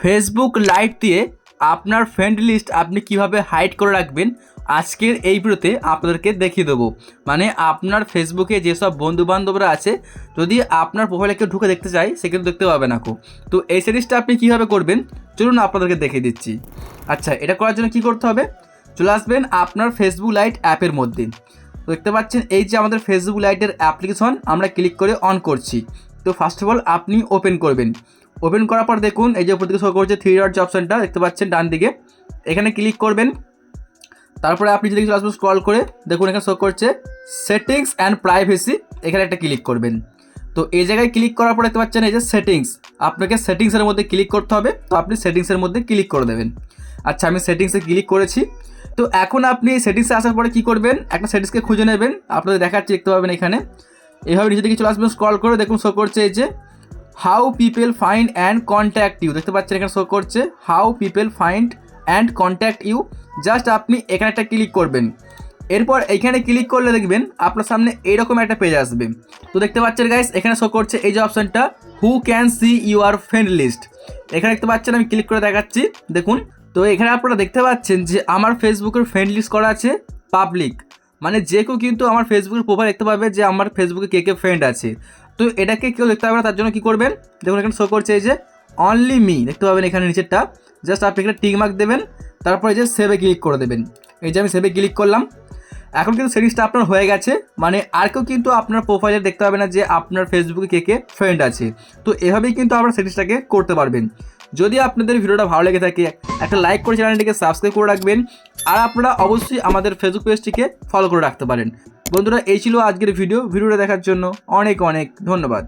Facebook light দিয়ে আপনার friend list আপনি কিভাবে হাইড করে রাখবেন আজকের এই ভিডিওতে আপনাদেরকে দেখিয়ে দেবো। মানে আপনার ফেসবুকে যেসব বন্ধুবান্ধবরা আছে যদি আপনার প্রোফাইলে কেউ ঢুকে দেখতে চায় সে কিন্তু দেখতে পাবে না। তো এই সেটিংসটা আপনি কীভাবে করবেন চলুন আপনাদেরকে দেখিয়ে দিচ্ছি। আচ্ছা, এটা করার জন্য কী করতে হবে, চলে আসবেন আপনার ফেসবুক লাইট অ্যাপের মধ্যে। তো দেখতে পাচ্ছেন এই যে আমাদের ফেসবুক লাইটের অ্যাপ্লিকেশন আমরা ক্লিক করে অন করছি। তো ফার্স্ট অফ অল আপনি ওপেন করবেন। ওপেন করার পর দেখুন এই যে উপর দিকে শো করছে থ্রি ডট যে অপশানটা দেখতে পাচ্ছেন ডান দিকে, এখানে ক্লিক করবেন। তারপরে আপনি যদি চলে আসবেন স্ক্রল করে দেখুন এখানে শো করছে সেটিংস অ্যান্ড প্রাইভেসি, এখানে একটা ক্লিক করবেন। তো এই জায়গায় ক্লিক করার পর দেখতে পাচ্ছেন এই যে সেটিংস, আপনাকে সেটিংসের মধ্যে ক্লিক করতে হবে। তো আপনি সেটিংসের মধ্যে ক্লিক করে দেবেন। আচ্ছা, আমি সেটিংসে ক্লিক করেছি। তো এখন আপনি সেটিংসে আসার পরে কী করবেন, একটা সেটিংসকে খুঁজে নেবেন। আপনাদের দেখাচ্ছি, দেখতে পাবেন এখানে এইভাবে নিচে দিকে চলে আসবেন, স্ক্রল করে দেখুন শো করছে এই যে how people find and contact you, দেখতে পাচ্ছেন এখানে শো করছে how people find and contact you. Just আপনি এখানে একটা ক্লিক করবেন। এরপর এইখানে ক্লিক করলে দেখবেন আপনার সামনে এইরকম একটা পেজ আসবে। তো দেখতে পাচ্ছেন গাইস এখানে শো করছে এই যে অপশানটা who can see your friend list, এখানে দেখতে পাচ্ছেন আমি ক্লিক করে দেখাচ্ছি দেখুন। তো এখানে আপনারা দেখতে পাচ্ছেন যে আমার ফেসবুকের ফ্রেন্ড লিস্ট করা আছে পাবলিক, মানে যে কেউ কিন্তু আমার ফেসবুকের প্রোফাইল দেখতে পাবে যে আমার ফেসবুকে কে কে ফ্রেন্ড আছে। তো এটাকে কেউ দেখতে পাবে না, তার জন্য কী করবেন দেখুন এখানে শো করছে এই যে অনলি মি, দেখতে পাবেন এখানে নিচেরটা। জাস্ট আপনি এখানে টিক মার্ক দেবেন, তারপরে যে সেভে ক্লিক করে দেবেন। এই যে আমি সেভে ক্লিক করলাম। এখন কিন্তু সেটিংসটা আপনার হয়ে গেছে, মানে আর কেউ কিন্তু আপনার প্রোফাইলে দেখতে পাবে না যে আপনার ফেসবুকে কে কে ফ্রেন্ড আছে। তো এভাবেই কিন্তু আপনার সেটিংসটাকে করতে পারবেন। যদি আপনাদের ভিডিওটা ভালো লেগে থাকে একটা লাইক করে চ্যানেলটিকে সাবস্ক্রাইব করে রাখবেন, আর আপনারা অবশ্যই আমাদের ফেসবুক পেজটিকে ফলো করে রাখতে পারেন। বন্ধুরা, এই ছিল আজকের ভিডিওটা দেখার জন্য অনেক অনেক ধন্যবাদ।